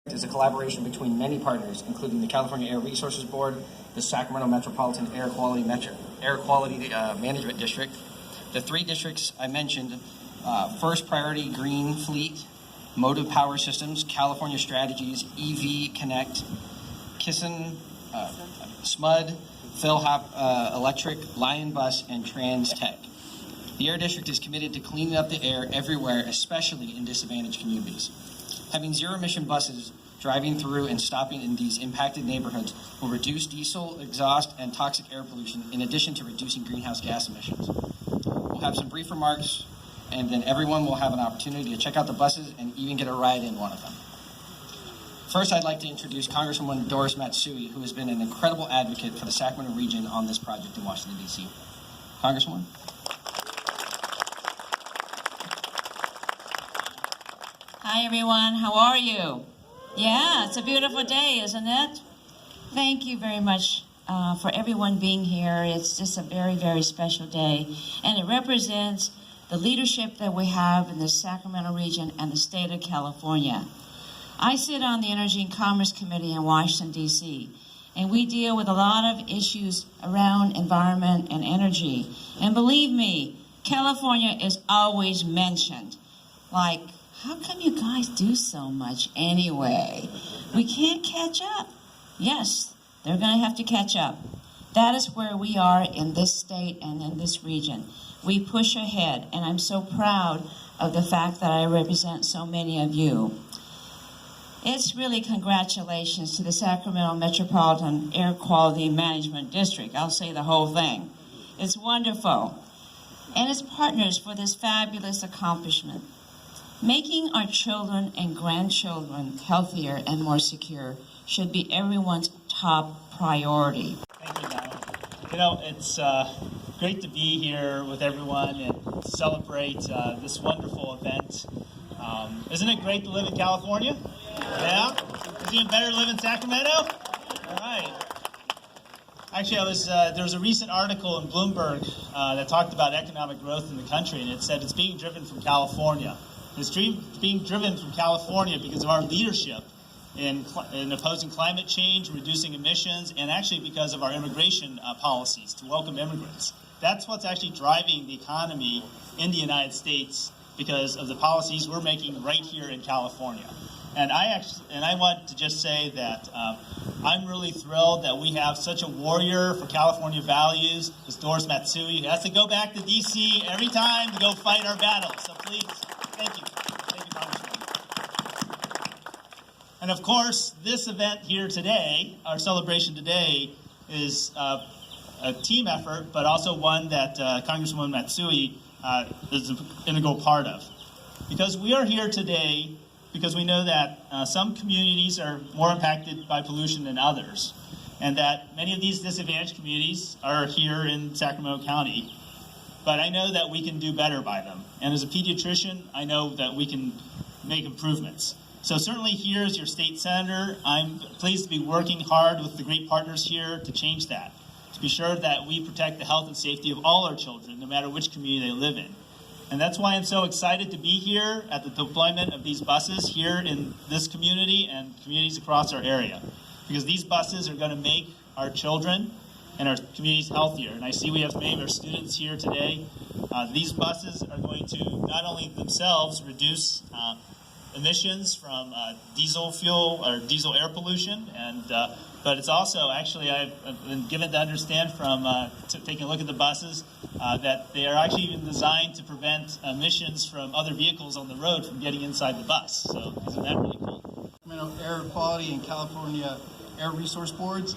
is a collaboration between many partners, including the California Air Resources Board, the Sacramento Metropolitan Air Quality Management District. The three districts I mentioned, First Priority Green Fleet, Motive Power Systems, California Strategies, EV Connect, Kissen, SMUD, Philhop Electric, Lion Bus, and Trans Tech. The Air District is committed to cleaning up the air everywhere, especially in disadvantaged communities. Having zero-emission buses driving through and stopping in these impacted neighborhoods will reduce diesel exhaust and toxic air pollution, in addition to reducing greenhouse gas emissions. We'll have some brief remarks, and then everyone will have an opportunity to check out the buses and even get a ride in one of them. First, I'd like to introduce Congresswoman Doris Matsui, who has been an incredible advocate for the Sacramento region on this project in Washington, D.C. Congresswoman? Hi, everyone. How are you? Yeah, it's a beautiful day, isn't it? Thank you very much for everyone being here. It's just a very, very special day, and it represents the leadership that we have in the Sacramento region and the state of California. I sit on the Energy and Commerce Committee in Washington, D.C., and we deal with a lot of issues around environment and energy. And believe me, California is always mentioned. Like, how come you guys do so much anyway? We can't catch up. Yes, they're going to have to catch up. That is where we are in this state and in this region. We push ahead, and I'm so proud of the fact that I represent so many of you. It's really congratulations to the Sacramento Metropolitan Air Quality Management District. I'll say the whole thing. It's wonderful. And its partners for this fabulous accomplishment. Making our children and grandchildren healthier and more secure should be everyone's top priority. Thank you, Donna. You know, it's great to be here with everyone and celebrate this wonderful event. Isn't it great to live in California? Yeah? Is it even better to live in Sacramento? All right. Actually, there was a recent article in Bloomberg that talked about economic growth in the country, and it said it's being driven from California. It's being driven from California because of our leadership in opposing climate change, reducing emissions, and actually because of our immigration policies to welcome immigrants. That's what's actually driving the economy in the United States because of the policies we're making right here in California. And I want to just say that I'm really thrilled that we have such a warrior for California values, Ms. Doris Matsui, who has to go back to D.C. every time to go fight our battles. So please, thank you. Thank you, Congressman. And of course, this event here today, our celebration today, is a team effort, but also one that Congresswoman Matsui is an integral part of. Because we are here today because we know that some communities are more impacted by pollution than others, and that many of these disadvantaged communities are here in Sacramento County. But I know that we can do better by them. And as a pediatrician, I know that we can make improvements. So certainly here as your state senator, I'm pleased to be working hard with the great partners here to change that, to be sure that we protect the health and safety of all our children, no matter which community they live in. And that's why I'm so excited to be here at the deployment of these buses here in this community and communities across our area. Because these buses are going to make our children and our communities healthier. And I see we have many of our students here today. These buses are going to not only themselves reduce emissions from diesel fuel or diesel air pollution, but it's also actually, I've been given to understand from taking a look at the buses that they are actually even designed to prevent emissions from other vehicles on the road from getting inside the bus. So isn't that really cool? Sacramento Air Quality and California Air Resource Boards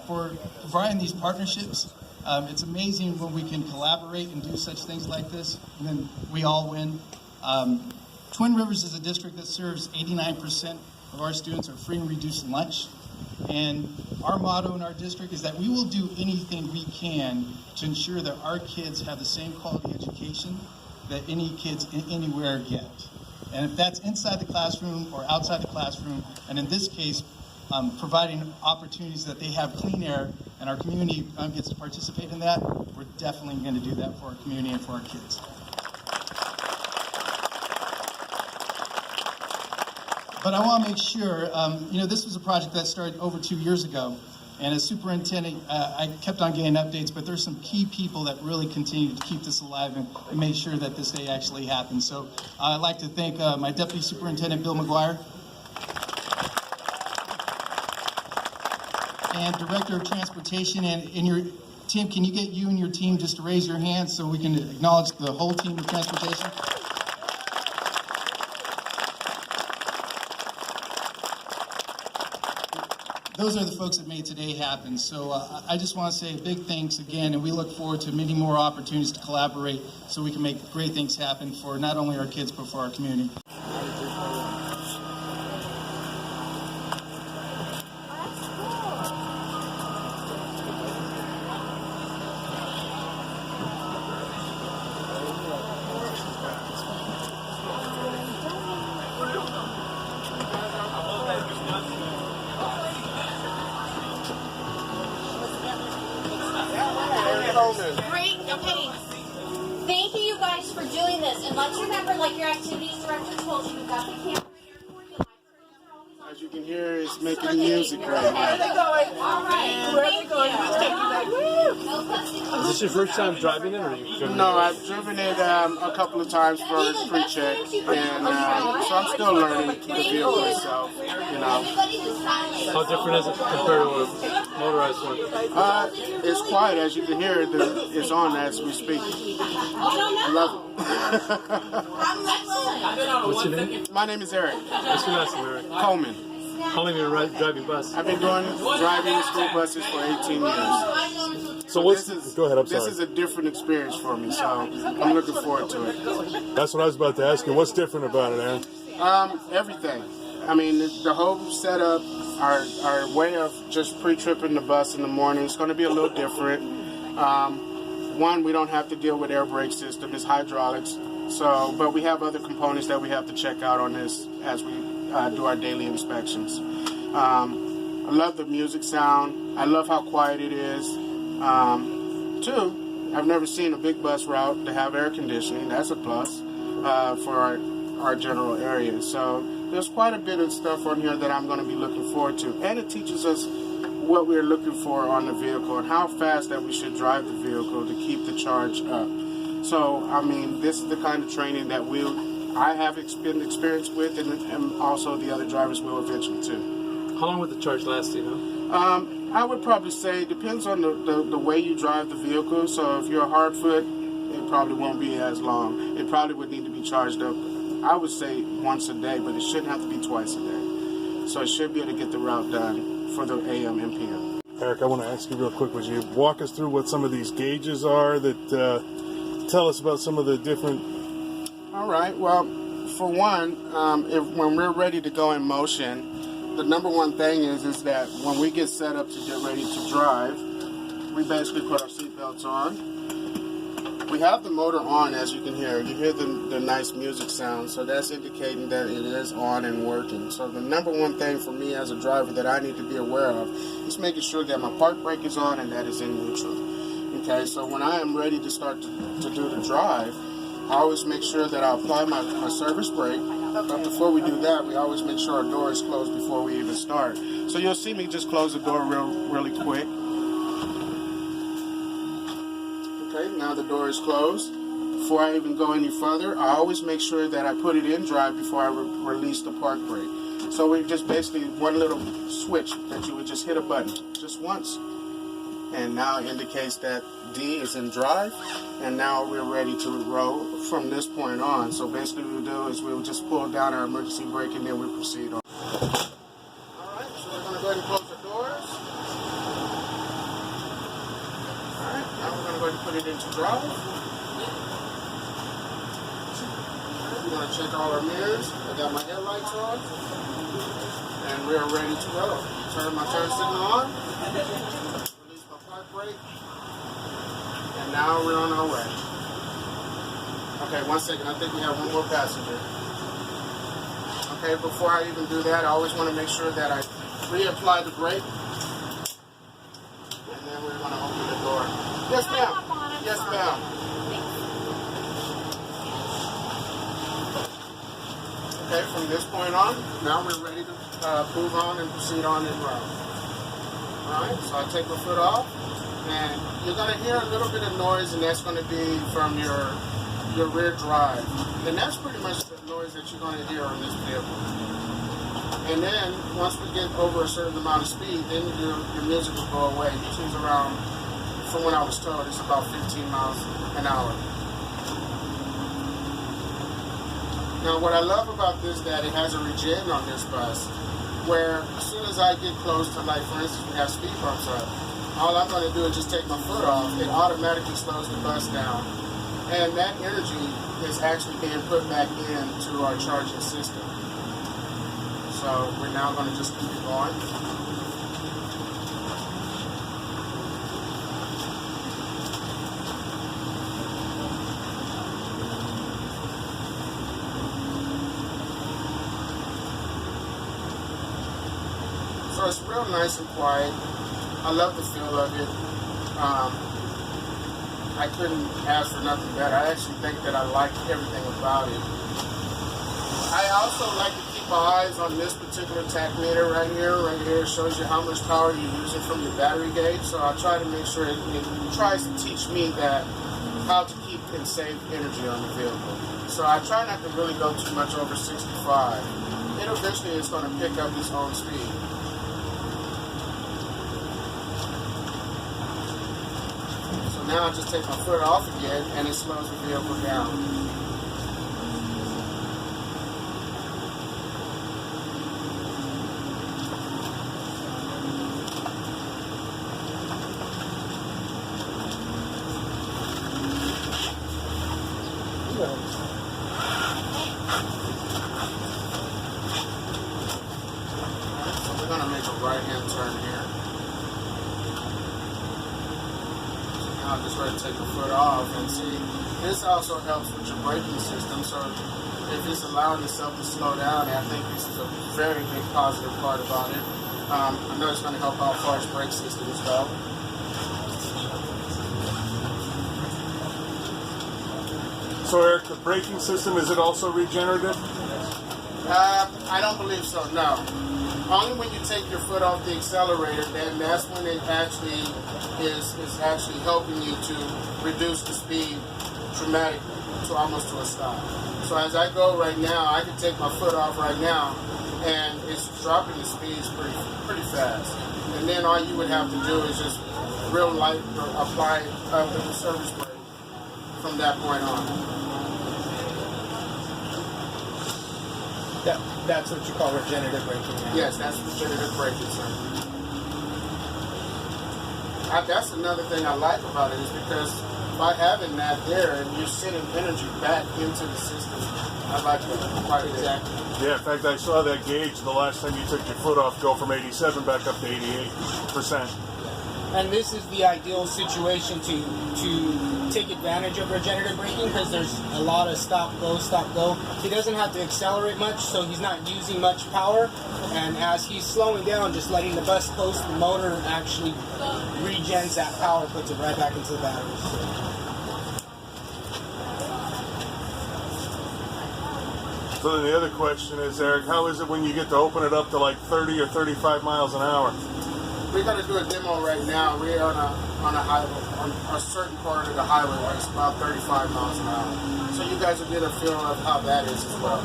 for providing these partnerships. It's amazing when we can collaborate and do such things like this, and then we all win. Twin Rivers is a district that serves 89% of our students are free and reduced lunch. And our motto in our district is that we will do anything we can to ensure that our kids have the same quality education that any kids anywhere get. And if that's inside the classroom or outside the classroom, and in this case, providing opportunities that they have clean air and our community gets to participate in that, we're definitely going to do that for our community and for our kids. But I want to make sure, this was a project that started over 2 years ago. And as superintendent, I kept on getting updates, but there's some key people that really continue to keep this alive and make sure that this day actually happens. So I'd like to thank my Deputy Superintendent, Bill McGuire, and Director of Transportation. And in your Tim, can you get you and your team just to raise your hands so we can acknowledge the whole team of transportation? Those are the folks that made today happen. So I just want to say a big thanks again, and we look forward to many more opportunities to collaborate so we can make great things happen for not only our kids, but for our community. Great. Okay. Thank you guys for doing this. And let's remember, like your activities director told you, you've got the camera here for you. As you can hear, it's making music right now. All right. Thank you. Is this your first time driving it, or are you driven No, I've driven it a couple of times for pre-check, and so I'm still learning the vehicle itself, How different is it compared to a motorized one? It's quiet, as you can hear. It's on as we speak. I love it. What's your name? My name is Eric What's your last name, Eric? Coleman. How long have you been driving bus? I've been driving school buses for 18 years. So what's go ahead, I'm This sorry. is a different experience for me, so I'm looking forward to it. That's what I was about to ask you. What's different about it, Aaron? Everything. I mean, the whole setup, our way of just pre-tripping the bus in the morning is going to be a little different. One, we don't have to deal with air brake system; it's hydraulics. So, but we have other components that we have to check out on this as we do our daily inspections. I love the music sound. I love how quiet it is. Two, I've never seen a big bus route to have air conditioning. That's a plus for our general area. So there's quite a bit of stuff on here that I'm going to be looking forward to. And it teaches us what we're looking for on the vehicle and how fast that we should drive the vehicle to keep the charge up. So, I mean, this is the kind of training that I have been experienced with, and also the other drivers will eventually too. How long would the charge last, do you know? I would probably say it depends on the way you drive the vehicle. So if you're a hard foot, it probably won't be as long. It probably would need to be charged up, I would say once a day, but it shouldn't have to be twice a day. So it should be able to get the route done for the AM and PM. Eric, I want to ask you real quick, would you walk us through what some of these gauges are that tell us about some of the different... All right. Well, for one, when we're ready to go in motion, the number one thing is that when we get set up to get ready to drive, we basically put our seatbelts on. We have the motor on, as you can hear. You hear the nice music sound, so that's indicating that it is on and working. So the number one thing for me as a driver that I need to be aware of is making sure that my park brake is on and that is in neutral. Okay, so when I am ready to start to do the drive, I always make sure that I apply my service brake. But before we do that, we always make sure our door is closed before we even start. So you'll see me just close the door really quick. Okay, now the door is closed. Before I even go any further, I always make sure that I put it in drive before I release the park brake. So we just basically one little switch that you would just hit a button just once. And now it indicates that D is in drive, and now we're ready to roll from this point on. So basically what we'll do is we'll just pull down our emergency brake and then we'll proceed on. Alright, so we're going to go ahead and close the doors. Alright, now we're going to go ahead and put it into drive. We're going to check all our mirrors. I got my headlights on. And we are ready to roll. Turn my turn signal on. Brake, and now we're on our way. Okay, 1 second. I think we have one more passenger. Okay, before I even do that, I always want to make sure that I reapply the brake, and then we're going to open the door. Yes, ma'am. Yes, ma'am. Okay, from this point on, now we're ready to move on and proceed on in route. Alright, so I take my foot off, and you're going to hear a little bit of noise, and that's going to be from your rear drive. And that's pretty much the noise that you're going to hear on this vehicle. And then, once we get over a certain amount of speed, then your music will go away. Usually it's around, from what I was told, it's about 15 miles an hour. Now, what I love about this is that it has a regen on this bus, where as soon as I get close to, like, for instance, we have speed bumps up, all I'm going to do is just take my foot off. It automatically slows the bus down. And that energy is actually being put back into our charging system. So we're now going to just keep it going. So it's real nice and quiet. I love the feel of it. I couldn't ask for nothing better. I actually think that I like everything about it. I also like to keep my eyes on this particular tachmeter right here. Right here shows you how much power you're using from your battery gauge. So I try to make sure it tries to teach me that how to keep and save energy on the vehicle. So I try not to really go too much over 65. It eventually is going to pick up its own speed. Now I just take my foot off again, and it slows the vehicle down. So we're going to make a right-hand turn here. I'm just ready to take the foot off, and see, this also helps with your braking system. So if it's allowing itself to slow down, I think this is a very big positive part about it. I know it's going to help out as far as brake systems go. So Eric, the braking system, is it also regenerative? I don't believe so, no. Only when you take your foot off the accelerator, then that's when it actually is actually helping you to reduce the speed dramatically to almost to a stop. So as I go right now, I can take my foot off right now, and it's dropping the speeds pretty fast. And then all you would have to do is just real light apply the surface brake from that point on. That's what you call regenerative braking now. Yes, that's regenerative braking, sir. That's another thing I like about it, is because by having that there, and you're sending energy back into the system, I like that quite exactly. Yeah, in fact, I saw that gauge the last time you took your foot off go from 87 back up to 88%. And this is the ideal situation to take advantage of regenerative braking, because there's a lot of stop, go. He doesn't have to accelerate much, so he's not using much power. And as he's slowing down, just letting the bus coast, the motor actually regens that power, puts it right back into the batteries. So then the other question is, Eric, how is it when you get to open it up to like 30 or 35 miles an hour? We're going to do a demo right now. We're on a highway, on a certain part of the highway where it's about 35 miles an hour. So you guys will get a feel of how that is as well.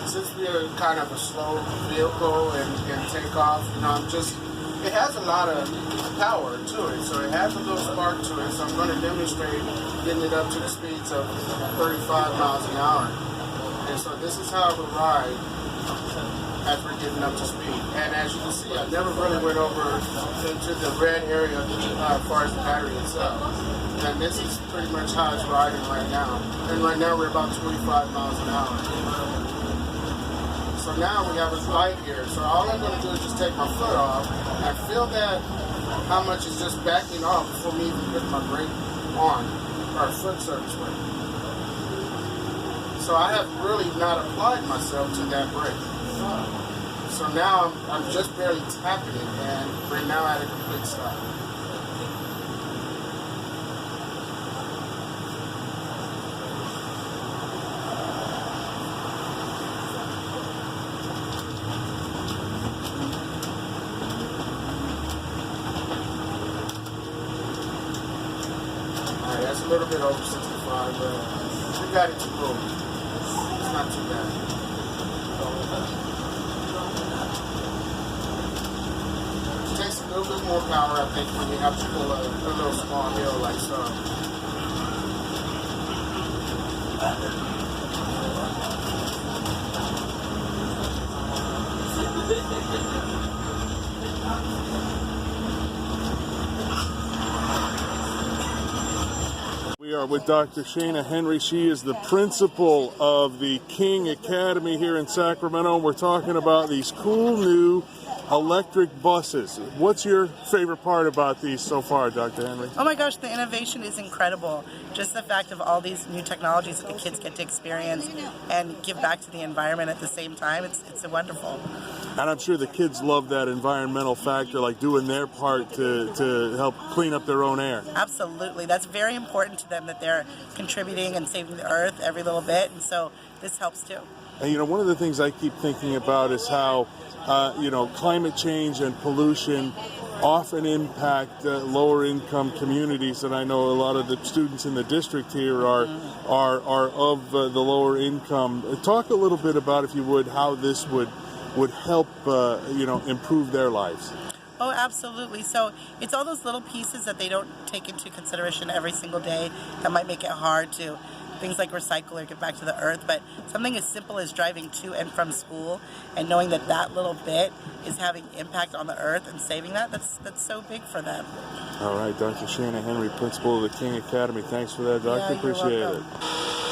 Since we're kind of a slow vehicle and takeoff, it has a lot of power to it, so it has a little spark to it. So I'm going to demonstrate getting it up to the speeds of 35 miles an hour. And so this is how it will ride at getting up to speed. And as you can see, I never really went over into the red area as far as the battery itself. And this is pretty much how it's riding right now. And right now we're about 25 miles an hour. So now we have a light here. So all I'm going to do is just take my foot off and feel that how much is just backing off before me even putting my brake on, or foot surface brake. So I have really not applied myself to that brake. So now I'm just barely tapping it, and we're now at a complete stop. Alright, that's a little bit over 65, but we got it to go. It's not too bad. It takes a little bit more power, I think, when you have to pull a little small hill like so. We are with Dr. Shana Henry. She is the principal of the King Academy here in Sacramento. We're talking about these cool new electric buses. What's your favorite part about these so far, Dr. Henry? Oh my gosh, the innovation is incredible. Just the fact of all these new technologies that the kids get to experience and give back to the environment at the same time, it's wonderful. And I'm sure the kids love that environmental factor, like doing their part to help clean up their own air. Absolutely. That's very important to them, that they're contributing and saving the earth every little bit, and so this helps too. And you know, one of the things I keep thinking about is how climate change and pollution often impact lower income communities, and I know a lot of the students in the district here are of the lower income. Talk a little bit about, if you would, how this would help improve their lives. Oh, absolutely. So it's all those little pieces that they don't take into consideration every single day that might make it hard to things like recycle or get back to the earth, but something as simple as driving to and from school and knowing that that little bit is having impact on the earth and saving that's so big for them. All right, Dr. Shana Henry, principal of the King Academy. Thanks for that, Doctor. Yeah, you're Appreciate welcome. it.